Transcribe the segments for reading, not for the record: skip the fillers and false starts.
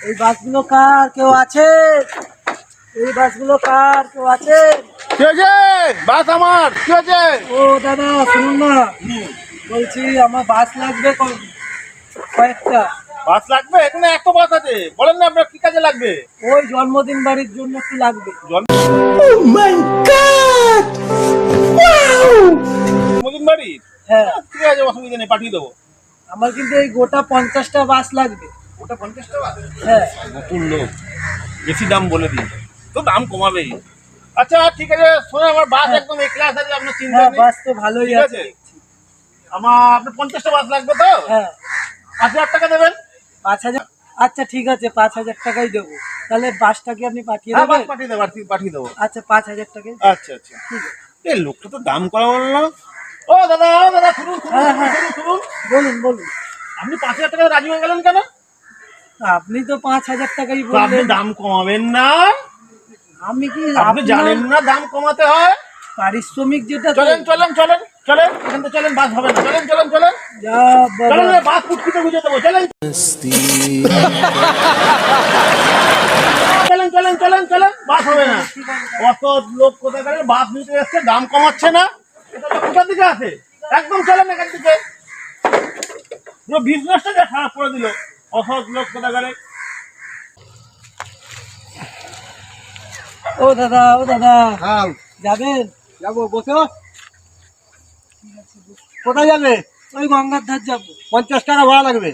এই বাসগুলো কার? কেউ আছে? এই বাসগুলো কার? কেউ আছে? কি হয়েছে? বাস আমার, কি হয়েছে? ও দাদা শুনুন না, বলছি আমার বাস লাগবে কয়েকটা। বাস লাগবে? এখানে এত বাস আছে, বলেন না আপনার কি কাজে লাগবে? ওই জন্মদিন বাড়ির জন্য একটু লাগবে। জন্মদিন বাড়ি? হ্যাঁ ঠিক আছে, অসুবিধা নেই, পাঠিয়ে দেবো। আমার কিন্তু এই গোটা 50টা বাস লাগবে। ওটা 50 টাকা? হ্যাঁ নতুন লোক, বেশি দাম বলে দিই, তো দাম কমাবেই। আচ্ছা ঠিক আছে, শোনো, আমার বাস একদম এ ক্লাস আছে, আপনার চিন্তা হ্যাঁ নেই। বাস তো ভালোই ঠিক আছে। আছে, আমার আপনার 50টা বাস লাগবে তো? হ্যাঁ 5,000 টাকা দেবেন। 5,000? আচ্ছা ঠিক আছে, 5,000 টাকাই দেবো। তাহলে বাসটা কি আপনি পাঠিয়ে হ্যাঁ, বাস দেবেন? পাঠিয়ে দেবো, পাঠিয়ে দেবো। আচ্ছা 5,000 টাকাই। আচ্ছা আচ্ছা, এই লোকটা তো দাম করা বললো না। ও দাদা, ও দাদা, শুনুন হ্যাঁ হ্যাঁ শুনুন। বলুন বলুন। আপনি 5,000 টাকা রাজি হয়ে গেলেন কেন? আপনি তো 5,000 টাকাই তো আপনি বললেন। দাম কমাবেন না? আমি কি আপনি জানেন না দাম কমাতে হয়? পারিশ্রমিক যেটা চলেন চলেন চলেন চলেন, এখান থেকে চলেন, বাস হবে না, চলেন চলেন চলেন যা চলেন, বাবা। বাস ফুটকিতে বুঝে দেবো, চলেন চলেন চলেন চলেন চলেন, বাস হবে না। কত লোক কোথায় গেলে বাস নিতে এসছে, দাম কমাচ্ছে না, এটা তো কোথার দিকে আছে? একদম চলেন এখান থেকে, পুরো বিজনেসটা খারাপ করে দিল, অসৎ লোক কোথায় গেলে। ও দাদা, ও দাদা, হ্যাঁ যাবেন? যাবো, বসো। কোথায় যাবে? ওই গঙ্গার ধার যাবো। 50 টাকা ভাড়া লাগবে।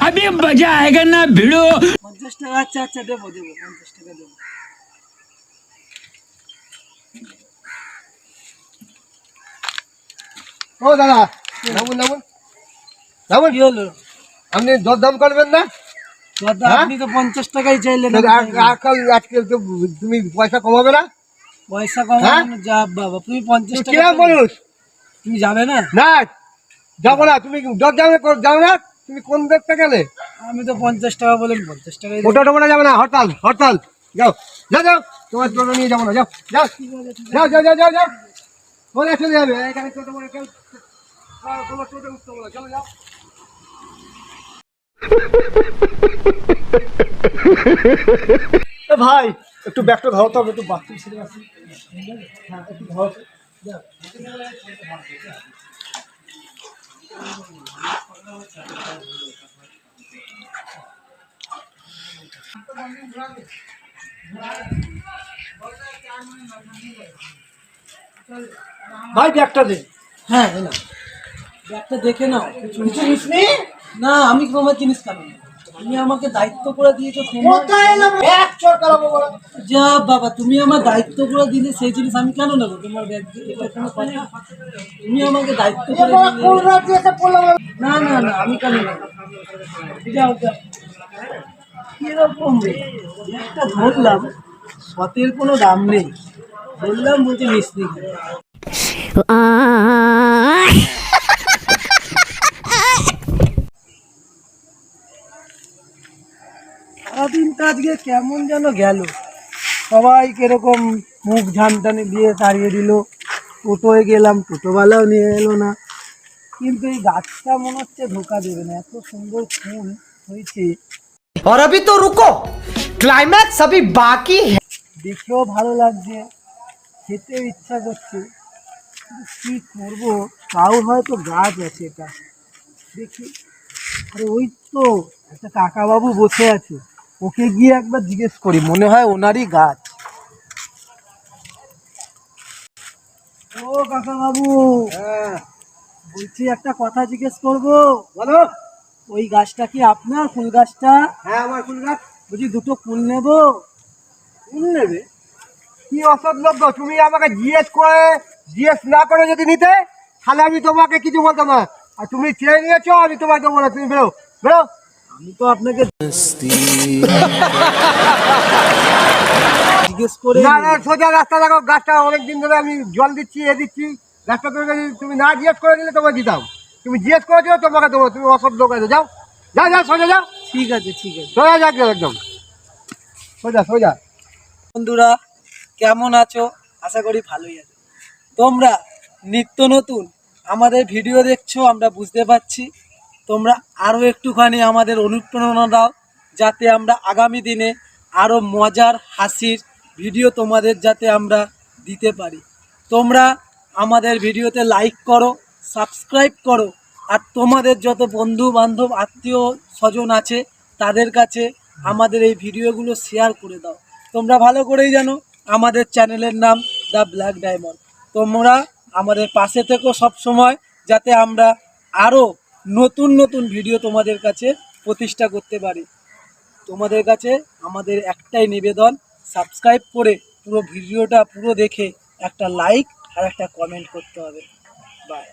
अभी मजा आएगा ना भिड़ो। 50 টাকা? আচ্ছা আচ্ছা দেবো দেবো, 50 টাকা দেবো। ও দাদা, নামুন নামুন নামুন। কি হলো? আপনি দরদাম করবেন না? দাদা আপনি তো 50 টাকাই চাইলেন। আজকাল তো তুমি পয়সা কমাবে না? পয়সা কমানো যা বাবা, তুমি 50 টাকা কিরম মানুষ? তুমি যাবে না? না, যাবো না। তুমি দরদামে যাও না, তুমি কোন দেখতে গেলে? আমি তো 50 টাকা বলেন, 50 টাকাই দেবো। ওটা টোটা যাবে না, হরতাল হরতাল। যাও যাও যাও, তোমার টোটো নিয়ে যাবো না, যাও যাও যাও যাও যাও যাও যাও, বলে চলে যাবে। এখানে টোটো বলে কেউ তোমার টোটো উঠতে বলে, চলো যাও। ভাই একটু ব্যাগটা ধরো তো, আমি একটু বাথরুম সেরে আসি। হ্যাঁ একটু ধরো তো। যাও। ভাই ব্যাগটা দে। হ্যাঁ না, ব্যাগটা দেখে নাও। কিছু জিনিস নেই না, আমি তোমার জিনিস খাবো না। তুমি আমাকে দায়িত্ব করে দিয়েছো, যা বাবা, তুমি আমার দায়িত্ব করে দিলে সেই জিনিস আমি কেন নেবো? তোমার ব্যাগ এটা কোনো কথা? তুমি আমাকে দায়িত্ব করে দিলে। না না না, আমি কেন নেবো? যাও যাও। কিরকম রে, একটা ধরলাম, সতের কোনো দাম নেই, বললাম বলছে মিস্ত্রি। সারাদিনটা আজকে কেমন যেন গেল, সবাই কিরকম মুখ ঝানটানি দিয়ে তাড়িয়ে দিল। টোটোয় গেলাম, টোটোওয়ালাও নিয়ে এলো না। কিন্তু এই গাছটা মনে হচ্ছে ধোকা দেবে না, এত সুন্দর ফুল হয়েছে। और अभी तो रुको, क्लाइमैक्स अभी बाकी है। দেখেও ভালো লাগছে, খেতেও ইচ্ছা করছে, কিন্তু কী করবো, তাও হয়তো গাছ আছে এটা, দেখি। আরে ওই তো একটা কাকাবাবু বসে আছে, ওকে গিয়ে একবার জিজ্ঞেস করি, মনে হয় ওনারই গাছ। ও কাকাবাবু, হ্যাঁ বলছি একটা কথা জিজ্ঞেস করবো। বলো। ওই গাছটা কি আপনার, ফুল গাছটা? হ্যাঁ আমার ফুল গাছ। বলছি দুটো ফুল নেবো। ফুল নেবে? কি অসৎ লোক গো, তুমি আমাকে জিজ্ঞেস না করে যদি নিতে, তাহলে আমি তোমাকে কিছু বলতাম না। আর তুমি চেয়ে নিয়েছো, আমি তোমাকে দেবো না, তুমি বেরো বেরো। আমি তো আপনাকে জিজ্ঞেস করে না না, সোজা রাস্তা দেখো, গাছটা অনেকদিন ধরে আমি জল দিচ্ছি, দিচ্ছি। রাস্তা করে যদি তুমি না জিজ্ঞেস করে দিলে তোমাকে দিতাম, তুমি জিজ্ঞেস করেছো, তোমাকে দেবো। তুমি অসৎ লোক আছে, যাও যাও যাও, সোজা যাও, ঠিক আছে ঠিক আছে। সোজা যাও একদম, সোজা সোজা। বন্ধুরা কেমন আছো? আশা করি ভালোই আছো। তোমরা নিত্য নতুন আমাদের ভিডিও দেখছো, আমরা বুঝতে পারছি। তোমরা আরও একটুখানি আমাদের অনুপ্রেরণা দাও, যাতে আমরা আগামী দিনে আরও মজার হাসির ভিডিও তোমাদের যাতে আমরা দিতে পারি। তোমরা আমাদের ভিডিওতে লাইক করো, সাবস্ক্রাইব করো, আর তোমাদের যত বন্ধু বান্ধব আত্মীয় স্বজন আছে তাদের কাছে আমাদের এই ভিডিওগুলো শেয়ার করে দাও। তোমরা ভালো করেই জানো আমাদের চ্যানেলের নাম দ্য ব্ল্যাক ডায়মন্ড। তোমরা আমাদের পাশে থেকো সব সময়, যাতে আমরা আরও নতুন নতুন ভিডিও তোমাদের কাছে প্রতিষ্ঠা করতে পারি। তোমাদের কাছে আমাদের একটাই নিবেদন, সাবস্ক্রাইব করে পুরো ভিডিওটা পুরো দেখে একটা লাইক আর একটা কমেন্ট করতে হবে। বাই।